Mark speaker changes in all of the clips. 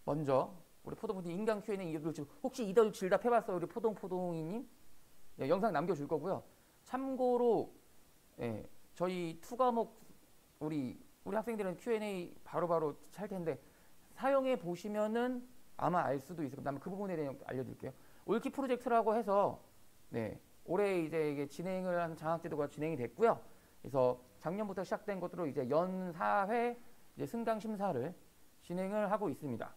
Speaker 1: 먼저 우리 포동포동 인간 Q&A 이걸 혹시 이들 질답 해봤어요? 우리 포동포동이님? 네, 영상 남겨줄 거고요. 참고로 예, 저희 투 과목 우리 학생들은 Q&A 바로바로 찰 텐데 사용해 보시면은 아마 알 수도 있을 겁니다. 그 부분에 대해 알려드릴게요. 올키 프로젝트라고 해서 네, 올해 이제 이게 진행을 한 장학제도가 진행이 됐고요. 그래서 작년부터 시작된 것으로 이제 연 4회 이제 승강 심사를 진행을 하고 있습니다.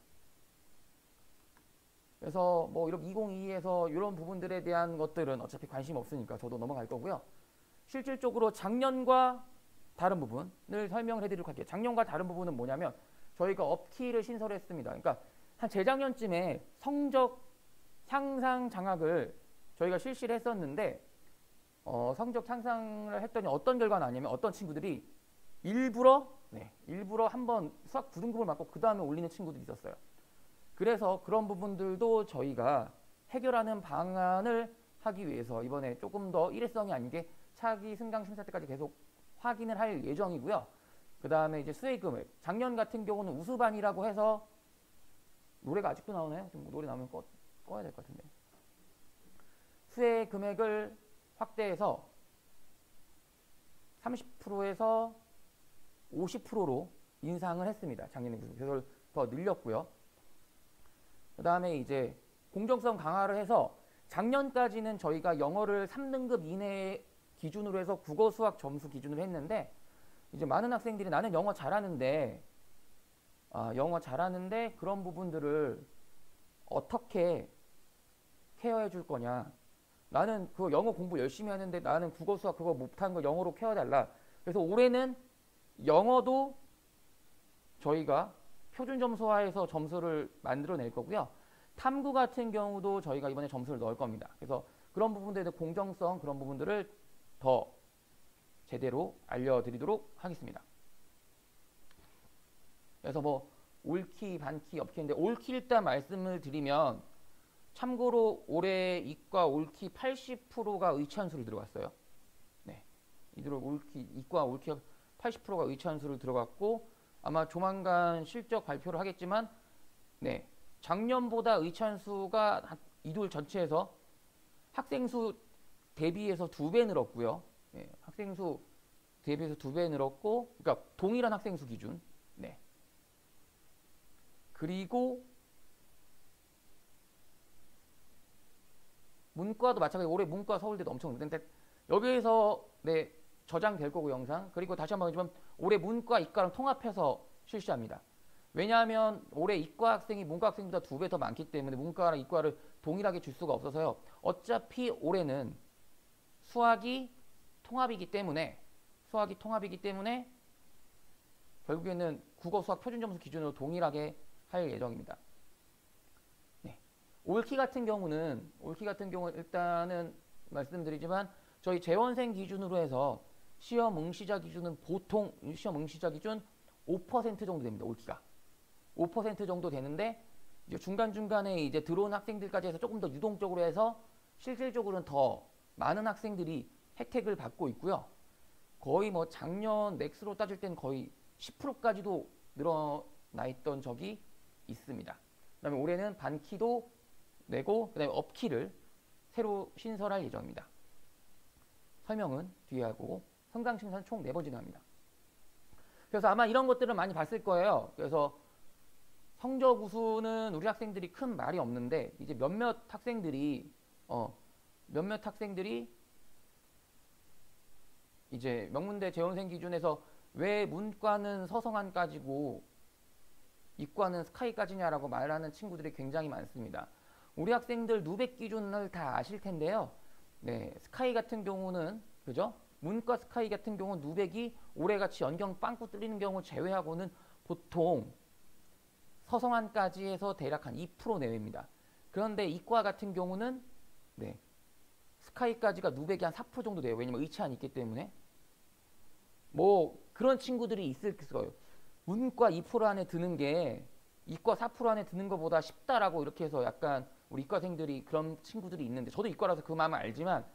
Speaker 1: 그래서 뭐 이런 2022에서 이런 부분들에 대한 것들은 어차피 관심 없으니까 저도 넘어갈 거고요. 실질적으로 작년과 다른 부분을 설명을 해드리도록 할게요. 작년과 다른 부분은 뭐냐면 저희가 업키를 신설했습니다. 그러니까 한 재작년쯤에 성적 향상 장학을 저희가 실시를 했었는데 성적 향상을 했더니 어떤 결과가 나냐면 어떤 친구들이 일부러 한번 수학 9등급을 맞고 그 다음에 올리는 친구들이 있었어요. 그래서 그런 부분들도 저희가 해결하는 방안을 하기 위해서 이번에 조금 더 일회성이 아니게 차기 승강 심사 때까지 계속 확인을 할 예정이고요. 그 다음에 이제 수혜 금액. 작년 같은 경우는 우수반이라고 해서 노래가 아직도 나오나요? 좀 노래 나오면 꺼야 될 것 같은데. 수혜 금액을 확대해서 30%에서 50%로 인상을 했습니다. 작년에 그래서 더 늘렸고요. 그 다음에 이제 공정성 강화를 해서 작년까지는 저희가 영어를 3등급 이내 기준으로 해서 국어 수학 점수 기준으로 했는데 이제 많은 학생들이 나는 영어 잘하는데 그런 부분들을 어떻게 케어해 줄 거냐. 나는 그 영어 공부 열심히 하는데 나는 국어 수학 그거 못한 거 영어로 케어달라. 그래서 올해는 영어도 저희가 표준 점수화해서 점수를 만들어낼 거고요. 탐구 같은 경우도 저희가 이번에 점수를 넣을 겁니다. 그래서 그런 부분들에 대한 공정성 그런 부분들을 더 제대로 알려드리도록 하겠습니다. 그래서 뭐 올키, 반키, 업키인데 올키 일단 말씀을 드리면 참고로 올해 이과 올키 80%가 의찬수를 들어갔어요. 네, 이과 올키가 80%가 의찬수를 들어갔고 아마 조만간 실적 발표를 하겠지만 네, 작년보다 의찬수가 이돌 전체에서 학생수 대비해서 2배 늘었고요. 네, 학생수 대비해서 2배 늘었고 그러니까 동일한 학생수 기준. 네. 그리고 문과도 마찬가지로 올해 문과 서울대도 엄청 늘었는데 여기에서 네, 저장될 거고 영상. 그리고 다시 한번 말하지만 올해 문과 이과랑 통합해서 실시합니다. 왜냐하면 올해 이과 학생이 문과 학생보다 2배 더 많기 때문에 문과랑 이과를 동일하게 줄 수가 없어서요. 어차피 올해는 수학이 통합이기 때문에 결국에는 국어 수학 표준 점수 기준으로 동일하게 할 예정입니다. 네. 올키 같은 경우는 일단은 말씀드리지만 저희 재원생 기준으로 해서 시험 응시자 기준은 보통 시험 응시자 기준 5% 정도 됩니다. 올키가 5% 정도 되는데 이제 중간중간에 이제 들어온 학생들까지 해서 조금 더 유동적으로 해서 실질적으로는 더 많은 학생들이 혜택을 받고 있고요. 거의 뭐 작년 맥스로 따질 때는 거의 10%까지도 늘어나 있던 적이 있습니다. 그다음에 올해는 반키도 내고 그다음에 업키를 새로 신설할 예정입니다. 설명은 뒤에 하고 성강심사는 총 4번 진행합니다. 그래서 아마 이런 것들을 많이 봤을 거예요. 그래서 성적 우수는 우리 학생들이 큰 말이 없는데 이제 몇몇 학생들이 이제 명문대 재원생 기준에서 왜 문과는 서성한까지고 이과는 스카이까지냐라고 말하는 친구들이 굉장히 많습니다. 우리 학생들 누백 기준을 다 아실 텐데요. 네, 스카이 같은 경우는 그죠? 문과 스카이 같은 경우는 누백이 올해같이 연경 빵꾸 뚫리는 경우 제외하고는 보통 서성한까지 해서 대략 한 2% 내외입니다. 그런데 이과 같은 경우는 네, 스카이까지가 누백이 한 4% 정도 돼요. 왜냐면 의치안이 있기 때문에. 뭐 그런 친구들이 있을 거예요. 문과 2% 안에 드는 게 이과 4% 안에 드는 것보다 쉽다라고 이렇게 해서 약간 우리 이과생들이 그런 친구들이 있는데 저도 이과라서 그 마음을 알지만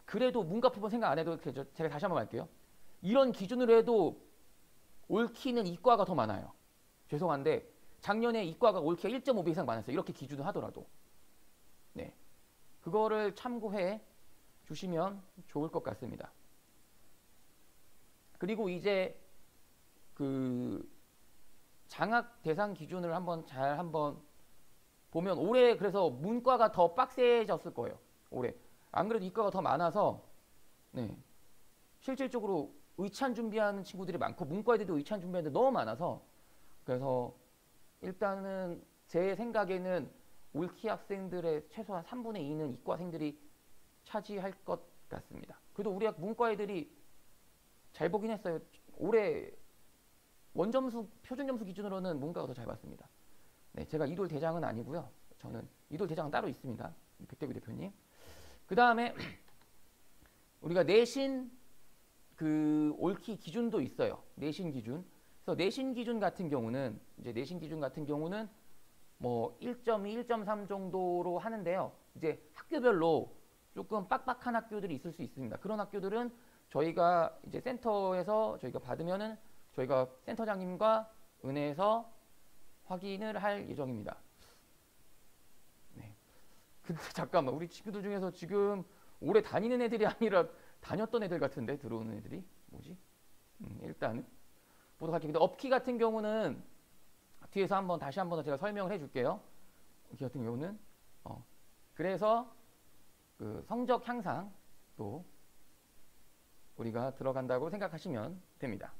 Speaker 1: 그래도 문과 부분 생각 안 해도 제가 다시 한번 말게요. 이런 기준으로 해도 옳기는 이과가 더 많아요. 죄송한데 작년에 이과가 올키가 1.5배 이상 많았어요. 이렇게 기준을 하더라도. 네. 그거를 참고해 주시면 좋을 것 같습니다. 그리고 이제 그 장학 대상 기준을 한번 보면 올해 그래서 문과가 더 빡세졌을 거예요. 올해. 안 그래도 이과가 더 많아서 네. 실질적으로 의찬 준비하는 친구들이 많고 문과 애들도 의찬 준비하는 데 너무 많아서 그래서 일단은 제 생각에는 올키 학생들의 최소한 3분의 2는 이과생들이 차지할 것 같습니다. 그래도 우리 문과 애들이 잘 보긴 했어요. 올해 원점수 표준점수 기준으로는 문과가 더 잘 봤습니다. 네, 제가 이돌 대장은 아니고요. 저는 이돌 대장은 따로 있습니다. 백대규 대표님. 그 다음에 우리가 내신 그 올키 기준도 있어요. 내신 기준. 그래서 내신 기준 같은 경우는 뭐 1.2, 1.3 정도로 하는데요. 이제 학교별로 조금 빡빡한 학교들이 있을 수 있습니다. 그런 학교들은 저희가 이제 센터에서 저희가 받으면은 저희가 센터장님과 은혜에서 확인을 할 예정입니다. 네. 근데 잠깐만 우리 친구들 중에서 지금 올해 다니는 애들이 아니라 다녔던 애들 같은데 들어오는 애들이 뭐지? 일단은 보도록 할게요. 근데 업키 같은 경우는 뒤에서 다시 한번 제가 설명을 해줄게요. 업키 같은 경우는 그래서 그 성적 향상도 우리가 들어간다고 생각하시면 됩니다.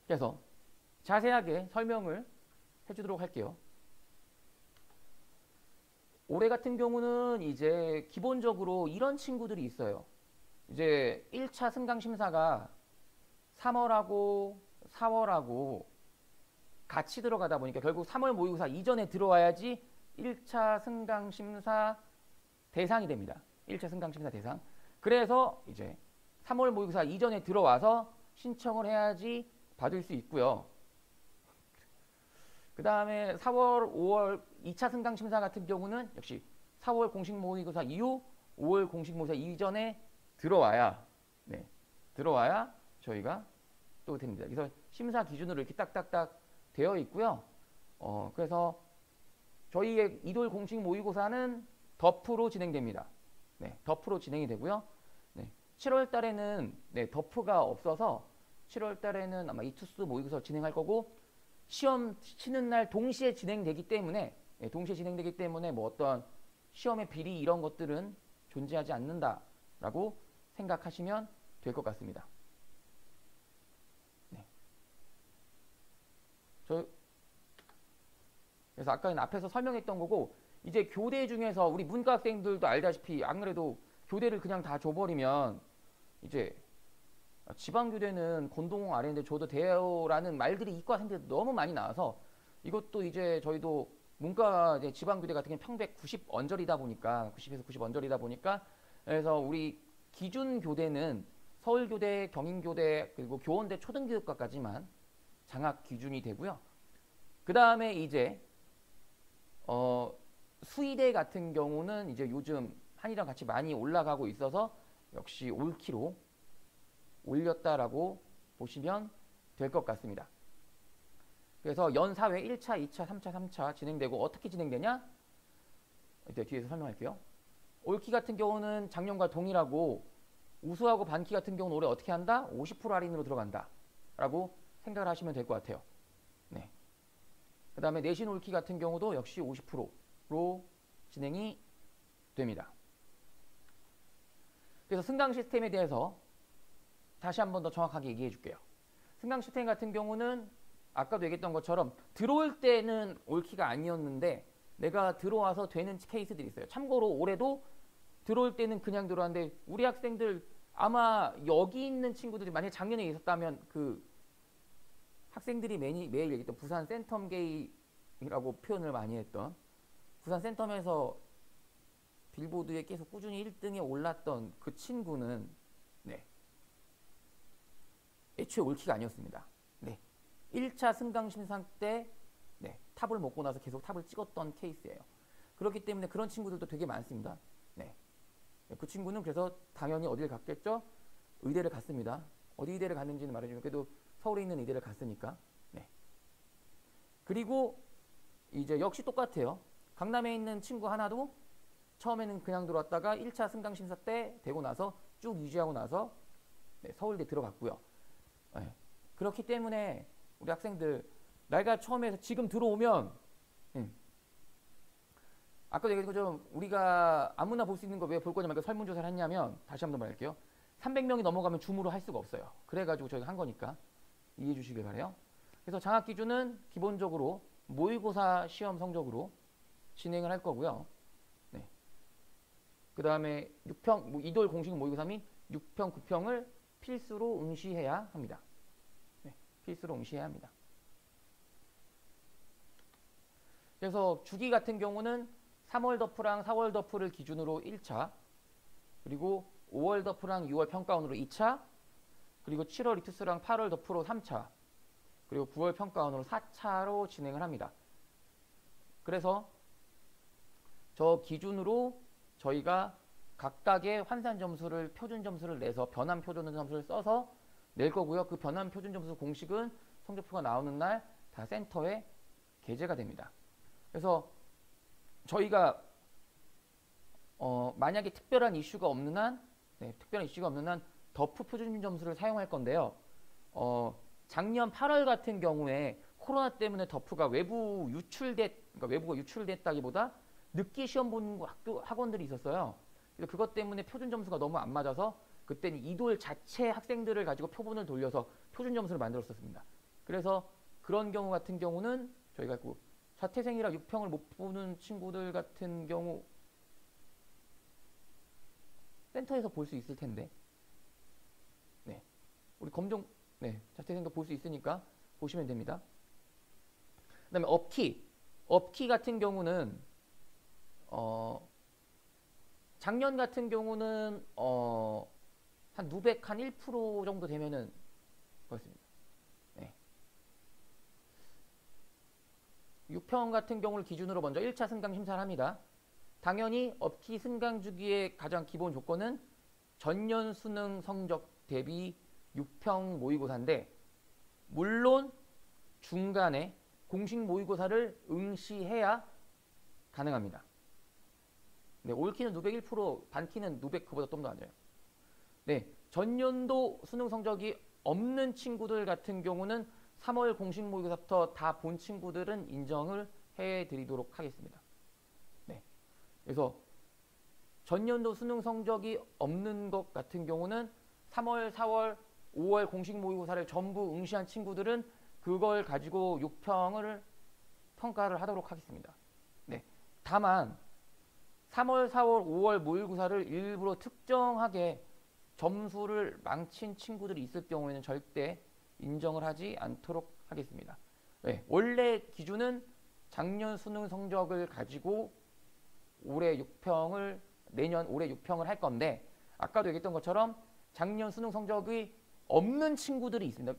Speaker 1: 그래서 자세하게 설명을 해주도록 할게요. 올해 같은 경우는 이제 기본적으로 이런 친구들이 있어요. 이제 1차 승강 심사가 3월하고 4월하고 같이 들어가다 보니까 결국 3월 모의고사 이전에 들어와야지 1차 승강 심사 대상이 됩니다. 1차 승강 심사 대상. 그래서 이제 3월 모의고사 이전에 들어와서 신청을 해야지 받을 수 있고요. 그 다음에 4월, 5월 2차 승강 심사 같은 경우는 역시 4월 공식 모의고사 이후 5월 공식 모의고사 이전에 들어와야 저희가 또 됩니다. 그래서 심사 기준으로 이렇게 딱딱딱 되어 있고요. 그래서 저희의 이돌 공식 모의고사는 덧프로 진행됩니다. 네, 덧프로 진행이 되고요. 네, 7월 달에는 덧프가 없어서 7월 달에는 아마 이투스 모의고사 진행할 거고 시험 치는 날 동시에 진행되기 때문에 뭐 어떤 시험의 비리 이런 것들은 존재하지 않는다라고 생각하시면 될 것 같습니다. 네. 그래서 아까는 앞에서 설명했던 거고 이제 교대 중에서 우리 문과 학생들도 알다시피 안 그래도 교대를 그냥 다 줘버리면 이제 지방교대는 권동홍 아래인데 줘도 돼요라는 말들이 이과생들 너무 많이 나와서 이것도 이제 저희도 문과 이제 지방교대 같은 경우는 평백 90 언저리다 보니까 90에서 90 언저리다 보니까 그래서 우리 기준 교대는 서울교대, 경인교대 그리고 교원대 초등교육과까지만 장학 기준이 되고요. 그 다음에 이제 수의대 같은 경우는 이제 요즘 한이랑 같이 많이 올라가고 있어서 역시 올키로 올렸다라고 보시면 될 것 같습니다. 그래서 연사회 1차, 2차, 3차, 3차 진행되고 어떻게 진행되냐? 이제 뒤에서 설명할게요. 올키 같은 경우는 작년과 동일하고 우수하고 반키 같은 경우는 올해 어떻게 한다? 50% 할인으로 들어간다 라고 생각을 하시면 될 것 같아요. 네. 그 다음에 내신 올키 같은 경우도 역시 50%로 진행이 됩니다. 그래서 승강 시스템에 대해서 다시 한 번 더 정확하게 얘기해 줄게요. 승강 시스템 같은 경우는 아까도 얘기했던 것처럼 들어올 때는 올키가 아니었는데 내가 들어와서 되는 케이스들이 있어요. 참고로 올해도 들어올 때는 그냥 들어왔는데 우리 학생들 아마 여기 있는 친구들이 만약에 작년에 있었다면 그 학생들이 매일 얘기했던 부산 센텀게이라고 표현을 많이 했던 부산 센텀에서 빌보드에 계속 꾸준히 1등에 올랐던 그 친구는 애초에 올키가 아니었습니다. 1차 승강 심사 때 탑을 먹고 나서 계속 탑을 찍었던 케이스예요. 그렇기 때문에 그런 친구들도 되게 많습니다. 그 친구는 그래서 당연히 어디를 갔겠죠? 의대를 갔습니다. 어디 의대를 갔는지는 말해주면 그래도 서울에 있는 의대를 갔으니까 그리고 이제 역시 똑같아요. 강남에 있는 친구 하나도 처음에는 그냥 들어왔다가 1차 승강 심사 때 되고 나서 쭉 유지하고 나서 네, 서울대 들어갔고요. 네. 그렇기 때문에 우리 학생들 내가 처음에 지금 들어오면 아까도 얘기했던 것처럼 우리가 아무나 볼 수 있는 거 왜 볼 거냐 말까 설문조사를 했냐면 다시 한번 말할게요. 300명이 넘어가면 줌으로 할 수가 없어요. 그래가지고 저희가 한 거니까 이해해 주시길 바라요. 그래서 장학 기준은 기본적으로 모의고사 시험 성적으로 진행을 할 거고요. 네. 그 다음에 6평, 이돌 공식 모의고사 및 6평, 9평을 필수로 응시해야 합니다. 네. 필수로 응시해야 합니다. 그래서 주기 같은 경우는 3월 더프랑 4월 더프를 기준으로 1차, 그리고 5월 더프랑 6월 평가원으로 2차, 그리고 7월 리투스랑 8월 더프로 3차, 그리고 9월 평가원으로 4차로 진행을 합니다. 그래서 저 기준으로 저희가 각각의 환산 점수를 표준 점수를 내서 변환 표준 점수를 써서 낼 거고요. 그 변환 표준 점수 공식은 성적표가 나오는 날 다 센터에 게재가 됩니다. 그래서 저희가 만약에 특별한 이슈가 없는 한 더프 표준 점수를 사용할 건데요. 작년 8월 같은 경우에 코로나 때문에 더프가 외부가 유출됐다기보다 늦게 시험 본 학원들이 있었어요. 그래서 그것 때문에 표준 점수가 너무 안 맞아서 그때는 이돌 자체 학생들을 가지고 표본을 돌려서 표준 점수를 만들었었습니다. 그래서 그런 경우 같은 경우는 저희가 자퇴생이라 6평을 못 보는 친구들 같은 경우 센터에서 볼 수 있을 텐데, 네, 우리 자퇴생도 볼 수 있으니까 보시면 됩니다. 그다음에 업키 같은 경우는 작년 같은 경우는 한 누백 한 1% 정도 되면은 그렇습니다. 네. 6평 같은 경우를 기준으로 먼저 1차 승강 심사를 합니다. 당연히 업키 승강 주기의 가장 기본 조건은 전년 수능 성적 대비 6평 모의고사인데, 물론 중간에 공식 모의고사를 응시해야 가능합니다. 네, 올키는 901%, 반키는 900, 그보다 좀 더 낮아요. 네, 전년도 수능 성적이 없는 친구들 같은 경우는 3월 공식 모의고사부터 다 본 친구들은 인정을 해드리도록 하겠습니다. 네, 그래서 전년도 수능 성적이 없는 것 같은 경우는 3월, 4월, 5월 공식 모의고사를 전부 응시한 친구들은 그걸 가지고 6평을 평가를 하도록 하겠습니다. 네, 다만 3월, 4월, 5월 모의고사를 일부러 특정하게 점수를 망친 친구들이 있을 경우에는 절대 인정을 하지 않도록 하겠습니다. 네, 원래 기준은 작년 수능 성적을 가지고 올해 6평을 올해 6평을 할 건데, 아까도 얘기했던 것처럼 작년 수능 성적이 없는 친구들이 있습니다.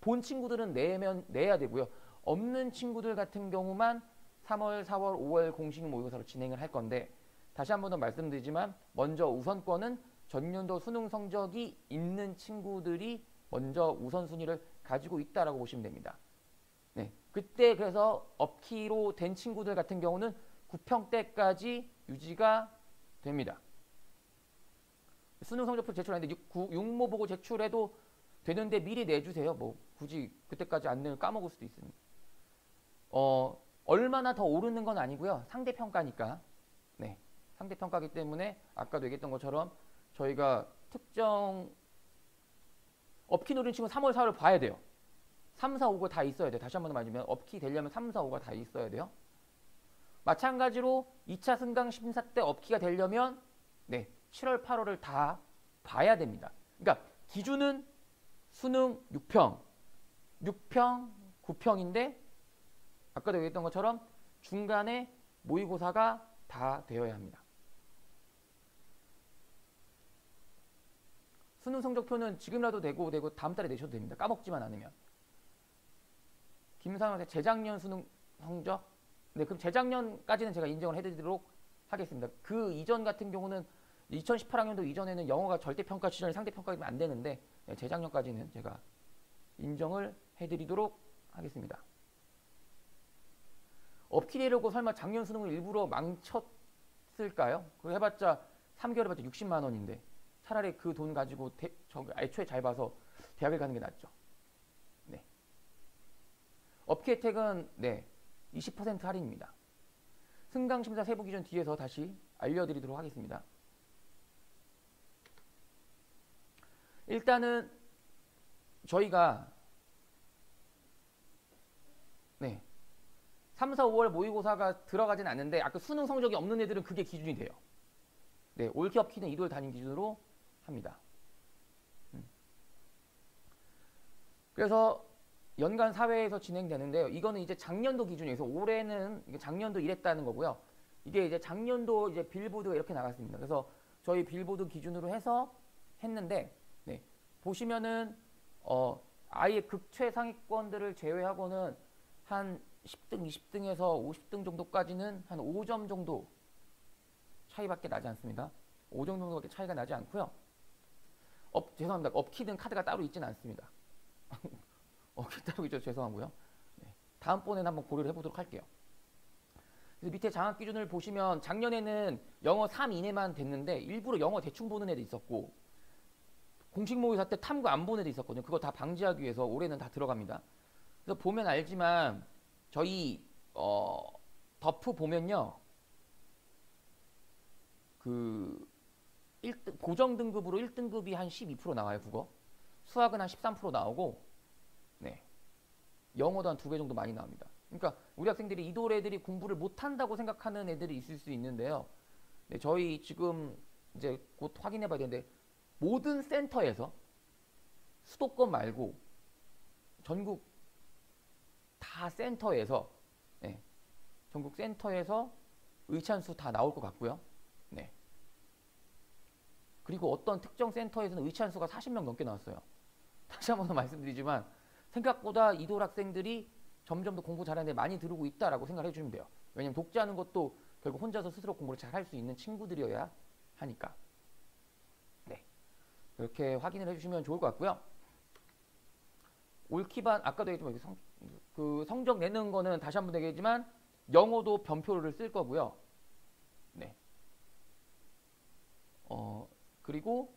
Speaker 1: 본 친구들은 내야 되고요. 없는 친구들 같은 경우만 3월, 4월, 5월 공식 모의고사로 진행을 할 건데, 다시 한 번 더 말씀드리지만 먼저 우선권은 전년도 수능 성적이 있는 친구들이 먼저 우선순위를 가지고 있다라고 보시면 됩니다. 네, 그때 그래서 업키로 된 친구들 같은 경우는 9평 때까지 유지가 됩니다. 수능 성적표 제출하는데 6모 보고 제출해도 되는데 미리 내주세요. 뭐 굳이 그때까지 안 내면 까먹을 수도 있습니다. 얼마나 더 오르는 건 아니고요. 상대평가니까. 네, 상대평가이기 때문에 아까도 얘기했던 것처럼 저희가 특정 업키 노린 친구 3월, 4월 봐야 돼요. 3, 4, 5가 다 있어야 돼요. 다시 한 번 말하면 업키 되려면 3, 4, 5가 다 있어야 돼요. 마찬가지로 2차 승강 심사 때 업키가 되려면 7월, 8월을 다 봐야 됩니다. 그러니까 기준은 수능 6평, 9평인데 아까도 얘기했던 것처럼 중간에 모의고사가 다 되어야 합니다. 수능 성적표는 지금이라도 되고 다음 달에 내셔도 됩니다. 까먹지만 않으면. 김상현의 재작년 수능 성적, 네, 그럼 재작년까지는 제가 인정을 해드리도록 하겠습니다. 그 이전 같은 경우는 2018학년도 이전에는 영어가 절대평가 시절에 상대평가이면 안 되는데, 네, 재작년까지는 제가 인정을 해드리도록 하겠습니다. 업키되려고 설마 작년 수능을 일부러 망쳤을까요? 그거 해봤자 3개월 해봤자 60만 원인데 차라리 그 돈 가지고 애초에 잘 봐서 대학을 가는 게 낫죠. 네. 업키 혜택은 네, 20% 할인입니다. 승강 심사 세부 기준 뒤에서 다시 알려드리도록 하겠습니다. 일단은 저희가 네, 3, 4, 5월 모의고사가 들어가진 않는데 아까 수능 성적이 없는 애들은 그게 기준이 돼요. 네, 올키 업키는 이도를 단위 기준으로 합니다. 그래서 연간 사회에서 진행되는데요. 이거는 이제 작년도 기준에서 올해는 작년도 이랬다는 거고요. 이게 이제 작년도 이제 빌보드가 이렇게 나갔습니다. 그래서 저희 빌보드 기준으로 해서 했는데 네, 보시면은 아예 극최상위권들을 제외하고는 한 10등, 20등에서 50등 정도까지는 한 5점 정도 차이밖에 나지 않습니다. 5점 정도밖에 차이가 나지 않고요. 죄송합니다. 업키든 카드가 따로 있지는 않습니다. 업키 따로 있죠. 죄송하고요. 네, 다음번에는 한번 고려를 해보도록 할게요. 그래서 밑에 장학 기준을 보시면 작년에는 영어 3 이내만 됐는데 일부러 영어 대충 보는 애도 있었고 공식 모의사 때 탐구 안 보는 애도 있었거든요. 그거 다 방지하기 위해서 올해는 다 들어갑니다. 그래서 보면 알지만 저희 덕후 보면요. 그 1등, 고정 등급으로 1등급이 한 12% 나와요. 국어. 수학은 한 13% 나오고 네, 영어도 한 2개 정도 많이 나옵니다. 그러니까 우리 학생들이 이돌 애들이 공부를 못한다고 생각하는 애들이 있을 수 있는데요. 네, 저희 지금 이제 곧 확인해 봐야 되는데 모든 센터에서 수도권 말고 전국 다 센터에서 네, 전국 센터에서 의찬수 다 나올 것 같고요. 네. 그리고 어떤 특정 센터에서는 의찬수가 40명 넘게 나왔어요. 다시 한번 말씀드리지만 생각보다 이돌 학생들이 점점 더 공부 잘하는 데 많이 들어오고 있다라고 생각해 주시면 돼요. 왜냐면 독자하는 것도 결국 혼자서 스스로 공부를 잘 할 수 있는 친구들이어야 하니까. 네, 그렇게 확인을 해주시면 좋을 것 같고요. 올키반 아까도 얘기했지만 그 성적 내는 거는 다시 한번 얘기했지만 영어도 변표를 쓸 거고요. 네. 그리고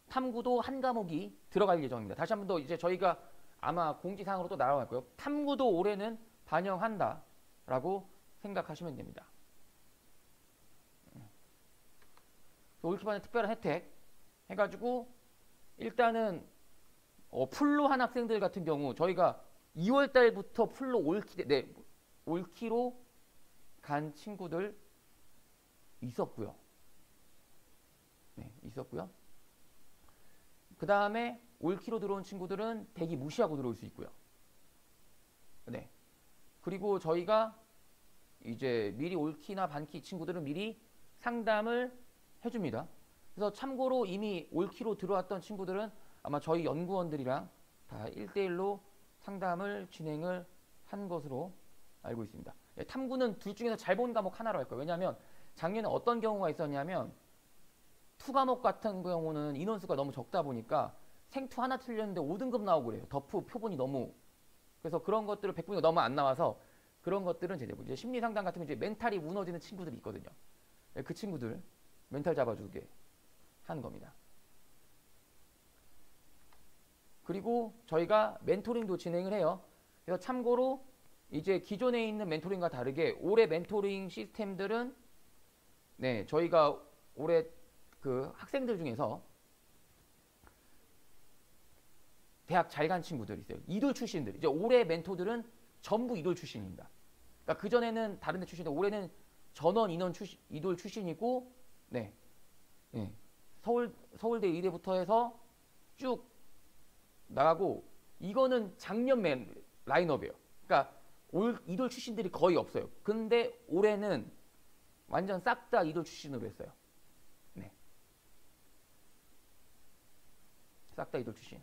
Speaker 1: 탐구도 한 과목이 들어갈 예정입니다. 다시 한번 더 이제 저희가 아마 공지사항으로 또 나올 거예요. 탐구도 올해는 반영한다라고 생각하시면 됩니다. 올키반의 특별한 혜택 해가지고 일단은 풀로 한 학생들 같은 경우 저희가 2월 달부터 풀로 올키로 간 친구들 있었고요. 네, 있었고요. 그 다음에 올키로 들어온 친구들은 대기 무시하고 들어올 수 있고요. 네. 그리고 저희가 이제 미리 올키나 반키 친구들은 미리 상담을 해줍니다. 그래서 참고로 이미 올키로 들어왔던 친구들은 아마 저희 연구원들이랑 다 1대1로 상담을 진행을 한 것으로 알고 있습니다. 네, 탐구는 둘 중에서 잘 본 과목 하나로 할 거예요. 왜냐하면 작년에 어떤 경우가 있었냐면 투 과목 같은 경우는 인원수가 너무 적다 보니까 생투 하나 틀렸는데 5등급 나오고 그래요. 덕후 표본이 너무. 그래서 그런 것들을 100분위가 너무 안 나와서 그런 것들은 이제 심리상담 같은 거 이제 멘탈이 무너지는 친구들이 있거든요. 그 친구들 멘탈 잡아주게 하는 겁니다. 그리고 저희가 멘토링도 진행을 해요. 그래서 참고로 이제 기존에 있는 멘토링과 다르게 올해 멘토링 시스템들은 네, 저희가 올해 그 학생들 중에서 대학 잘 간 친구들 있어요. 이돌 출신들. 이제 올해 멘토들은 전부 이돌 출신입니다. 그러니까 그전에는 다른 데 출신인데 올해는 전원 이돌 출신이고 네. 네. 서울대 의대부터 해서 쭉 나가고 이거는 작년 라인업이에요. 그러니까 이돌 출신들이 거의 없어요. 근데 올해는 완전 싹 다 이돌 출신으로 했어요. 네. 싹 다 이돌 출신.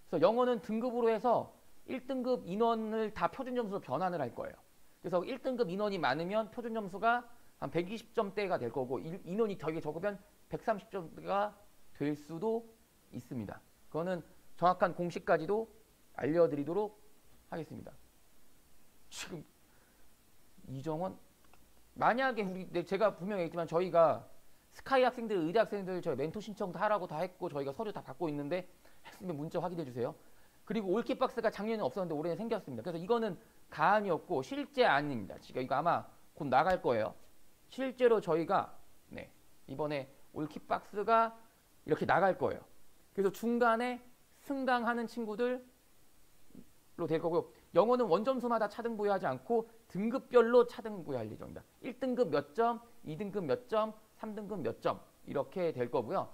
Speaker 1: 그래서 영어는 등급으로 해서 1등급 인원을 다 표준 점수로 변환을 할 거예요. 그래서 1등급 인원이 많으면 표준 점수가 한 120점대가 될 거고 인원이 되게 적으면 130점대가 될 수도 있습니다. 그거는 정확한 공식까지도 알려드리도록 하겠습니다. 지금 이정원 만약에 제가 분명히 얘기했지만 저희가 스카이 학생들, 의대 학생들 저희 멘토 신청도 하라고 다 했고 저희가 서류 다 받고 있는데 했으면 문자 확인해 주세요. 그리고 올킷 박스가 작년에 없었는데 올해는 생겼습니다. 그래서 이거는 가안이었고 실제 안입니다. 지금 이거 아마 곧 나갈 거예요. 실제로 저희가 네, 이번에 올킷 박스가 이렇게 나갈 거예요. 그래서 중간에 승강하는 친구들로 될 거고요. 영어는 원점수마다 차등 부여하지 않고 등급별로 차등 부여할 예정입니다. 1등급 몇 점, 2등급 몇 점, 3등급 몇 점 이렇게 될 거고요.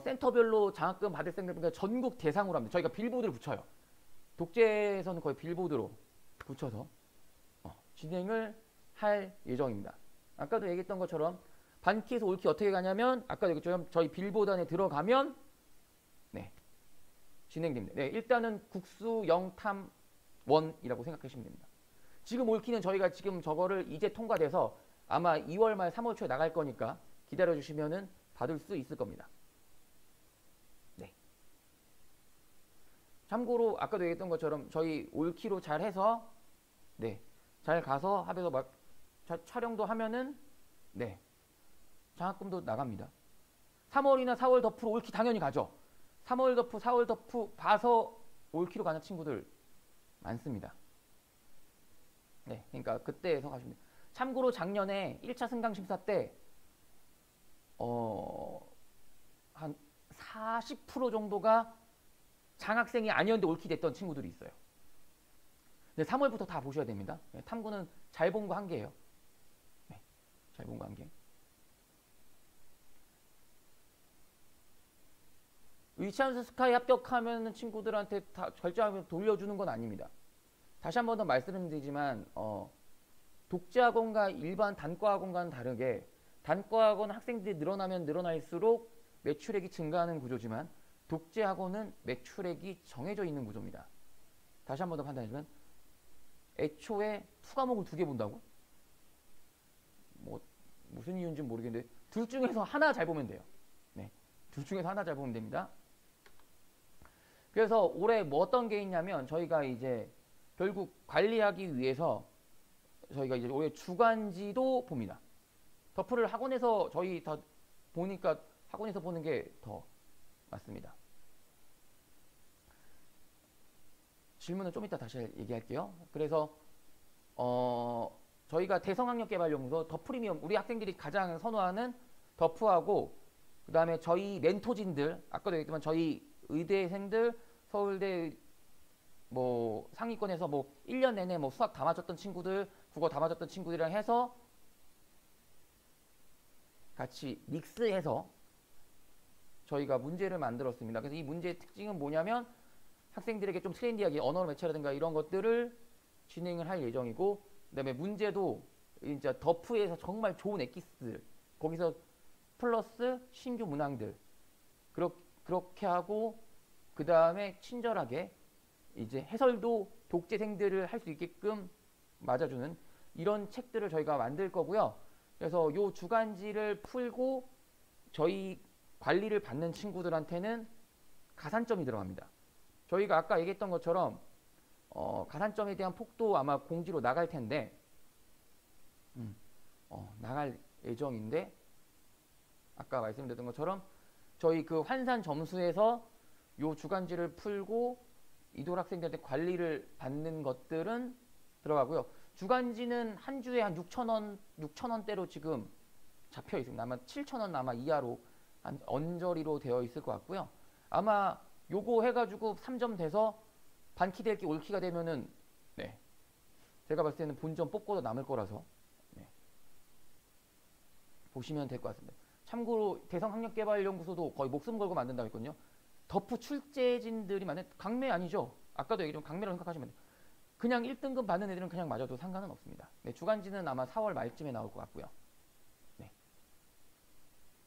Speaker 1: 센터별로 장학금 받을 생각이니까 전국 대상으로 합니다. 저희가 빌보드를 붙여요. 독재에서는 거의 빌보드로 붙여서 진행을 할 예정입니다. 아까도 얘기했던 것처럼 반키에서 올키 어떻게 가냐면 아까도 얘기했죠. 저희 빌보드 안에 들어가면 네, 진행됩니다. 네, 일단은 국수 영탐 1이라고 생각하시면 됩니다. 지금 올키는 저희가 지금 저거를 이제 통과돼서 아마 2월 말 3월 초에 나갈 거니까 기다려주시면은 받을 수 있을 겁니다. 네. 참고로 아까도 얘기했던 것처럼 저희 올키로 잘 해서 네, 잘 가서 합에서 막 촬영도 하면은 네, 장학금도 나갑니다. 3월이나 4월 덮으로 올키 당연히 가죠. 3월 덮프, 4월 덮프 봐서 올키로 가는 친구들 많습니다. 네, 그러니까 그때에서 가시면 돼요. 참고로 작년에 1차 승강 심사 때 한 40% 정도가 장학생이 아니었는데 올키 됐던 친구들이 있어요. 근데 3월부터 다 보셔야 됩니다. 네, 탐구는 잘 본 거 한 개예요. 네, 잘 본 거 한 개. 위치한수 스카이 합격하면 친구들한테 다 결제하면 돌려주는 건 아닙니다. 다시 한 번 더 말씀드리지만 독재학원과 일반 단과학원과는 다르게 단과학원 학생들이 늘어나면 늘어날수록 매출액이 증가하는 구조지만 독재학원은 매출액이 정해져 있는 구조입니다. 다시 한 번 더 판단해주면 애초에 투과목을 2개 본다고? 뭐 무슨 이유인지 모르겠는데 둘 중에서 하나 잘 보면 돼요. 네, 둘 중에서 하나 잘 보면 됩니다. 그래서 올해 뭐 어떤 게 있냐면 저희가 이제 결국 관리하기 위해서 저희가 이제 올해 주간지도 봅니다. 덮프를 학원에서 저희 다 보니까 학원에서 보는 게 더 맞습니다. 질문은 좀 이따 다시 얘기할게요. 그래서 저희가 대성학력개발연구소 더 프리미엄 우리 학생들이 가장 선호하는 덮프하고 그 다음에 저희 멘토진들 아까도 얘기했지만 저희 의대생들 서울대 뭐 상위권에서 뭐 1년 내내 뭐 수학 다 맞았던 친구들 국어 다 맞았던 친구들이랑 해서 같이 믹스해서 저희가 문제를 만들었습니다. 그래서 이 문제의 특징은 뭐냐면 학생들에게 좀 트렌디하게 언어 매체라든가 이런 것들을 진행을 할 예정이고 그 다음에 문제도 이제 덮프에서 정말 좋은 엑기스들 거기서 플러스 신규 문항들 그렇게 하고 그 다음에 친절하게 이제 해설도 독재생들을 할 수 있게끔 맞아주는 이런 책들을 저희가 만들 거고요. 그래서 요 주간지를 풀고 저희 관리를 받는 친구들한테는 가산점이 들어갑니다. 저희가 아까 얘기했던 것처럼 가산점에 대한 폭도 아마 공지로 나갈 텐데 나갈 예정인데 아까 말씀드렸던 것처럼 저희 그 환산 점수에서 요 주간지를 풀고 이돌 학생들한테 관리를 받는 것들은 들어가고요. 주간지는 한 주에 한 6,000원대로 지금 잡혀 있습니다. 아마 7,000원 아마 이하로 한 언저리로 되어 있을 것 같고요. 아마 요거 해가지고 3점 돼서 반키 될기 올키가 되면은 네, 제가 봤을 때는 본점 뽑고도 남을 거라서 네, 보시면 될 것 같습니다. 참고로 대성학력개발연구소도 거의 목숨 걸고 만든다고 했거든요. 덮프 출제진들이 만든 강매 아니죠. 아까도 얘기했지만 강매라고 생각하시면 돼요. 그냥 1등급 받는 애들은 그냥 맞아도 상관은 없습니다. 네, 주간지는 아마 4월 말쯤에 나올 것 같고요. 네.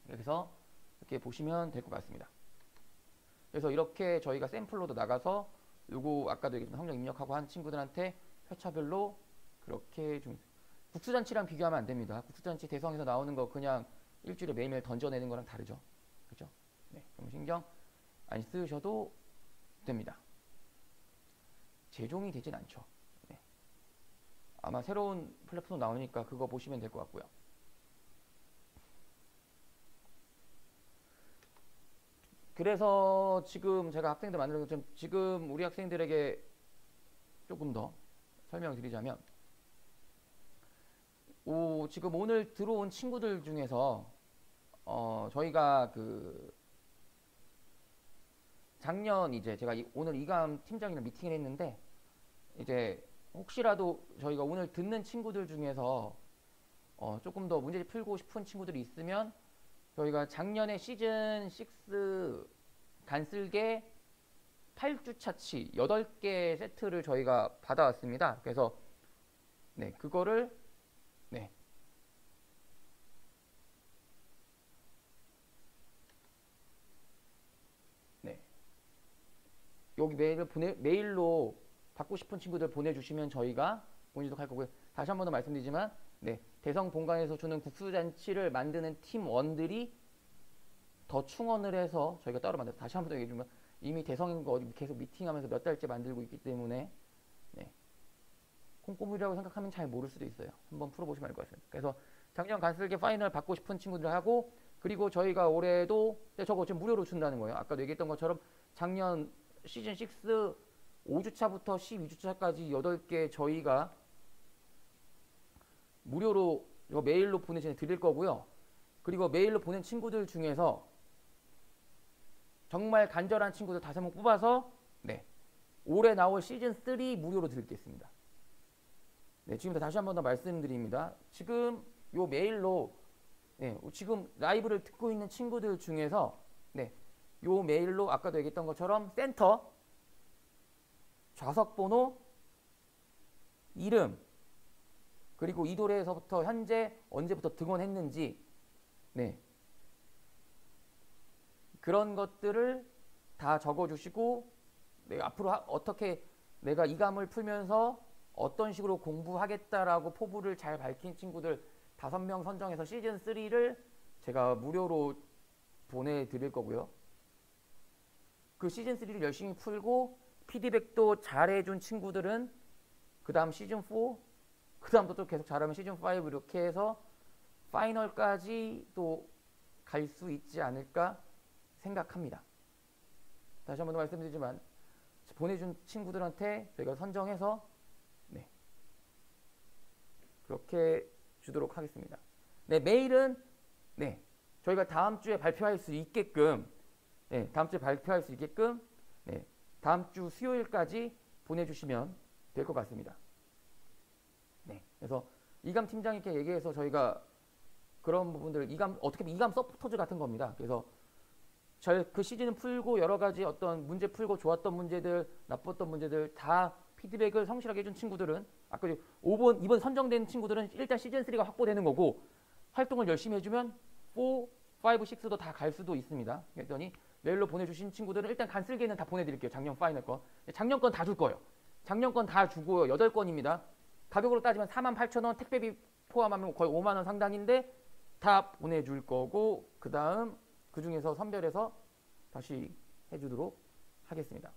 Speaker 1: 그래서 이렇게 보시면 될 것 같습니다. 그래서 이렇게 저희가 샘플로도 나가서 요거 아까도 얘기했지만 성적 입력하고 한 친구들한테 회차별로 그렇게 좀 국수잔치랑 비교하면 안 됩니다. 국수잔치 대성에서 나오는 거 그냥 일주일에 매일매일 던져내는 거랑 다르죠. 그렇죠? 네, 그럼 신경 안 쓰셔도 됩니다. 재종이 되진 않죠. 네. 아마 새로운 플랫폼 나오니까 그거 보시면 될 것 같고요. 그래서 지금 제가 학생들 만드는 것처럼 지금 우리 학생들에게 조금 더 설명드리자면 지금 오늘 들어온 친구들 중에서 저희가 그 작년 이제 제가 오늘 이감 팀장이랑 미팅을 했는데 이제 혹시라도 저희가 오늘 듣는 친구들 중에서 조금 더 문제 풀고 싶은 친구들이 있으면 저희가 작년에 시즌 6 간쓸게 8주 차치 8개 세트를 저희가 받아왔습니다. 그래서 네, 그거를 네. 네. 여기 메일로 받고 싶은 친구들 보내주시면 저희가 보내도록 할 거고요. 다시 한 번 더 말씀드리지만 네, 대성 본관에서 주는 국수잔치를 만드는 팀원들이 더 충원을 해서 저희가 따로 만들어서 다시 한 번 더 얘기해 주면 이미 대성인과 어디 계속 미팅하면서 몇 달째 만들고 있기 때문에 네, 콩고물이라고 생각하면 잘 모를 수도 있어요. 한번 풀어보시면 알 것 같습니다. 그래서 작년 간슬기 파이널 받고 싶은 친구들 하고 그리고 저희가 올해도 저거 지금 무료로 준다는 거예요. 아까도 얘기했던 것처럼 작년 시즌 6 5주차부터 12주차까지 8개 저희가 무료로 메일로 보내시면 드릴 거고요. 그리고 메일로 보낸 친구들 중에서 정말 간절한 친구들 5명 뽑아서 네, 올해 나올 시즌 3 무료로 드리겠습니다. 네, 지금 다시 한 번 더 말씀드립니다. 지금 요 메일로 네, 지금 라이브를 듣고 있는 친구들 중에서 네, 요 메일로 아까도 얘기했던 것처럼 센터, 좌석 번호, 이름, 그리고 이 도래에서부터 현재 언제부터 등원했는지 네, 그런 것들을 다 적어주시고 네, 앞으로 어떻게 내가 이감을 풀면서 어떤 식으로 공부하겠다라고 포부를 잘 밝힌 친구들 5명 선정해서 시즌 3를 제가 무료로 보내드릴 거고요. 그 시즌 3를 열심히 풀고 피드백도 잘해준 친구들은 그 다음 시즌 4, 그 다음도 또 계속 잘하면 시즌 5 이렇게 해서 파이널까지 또 갈 수 있지 않을까 생각합니다. 다시 한 번 더 말씀드리지만 보내준 친구들한테 저희가 선정해서 네, 그렇게 주도록 하겠습니다. 네, 메일은 네, 저희가 다음 주에 발표할 수 있게끔 네, 다음 주에 발표할 수 있게끔 네, 다음 주 수요일까지 보내주시면 될 것 같습니다. 네, 그래서 이감 팀장님께 얘기해서 저희가 그런 부분들 어떻게 보면 이감 서포터즈 같은 겁니다. 그래서 그 시즌을 풀고 여러 가지 어떤 문제 풀고 좋았던 문제들, 나빴던 문제들 다 피드백을 성실하게 해준 친구들은 아까 이번 선정된 친구들은 일단 시즌 3가 확보되는 거고 활동을 열심히 해주면 4, 5, 6도 다 갈 수도 있습니다. 그랬더니 메일로 보내주신 친구들은 일단 간쓸게는 다 보내드릴게요. 작년 파이널 거. 작년 건 다 줄 거예요. 작년 건 다 주고요. 8건입니다. 가격으로 따지면 48,000원, 택배비 포함하면 거의 5만원 상당인데 다 보내줄 거고 그 다음 그 중에서 선별해서 다시 해주도록 하겠습니다.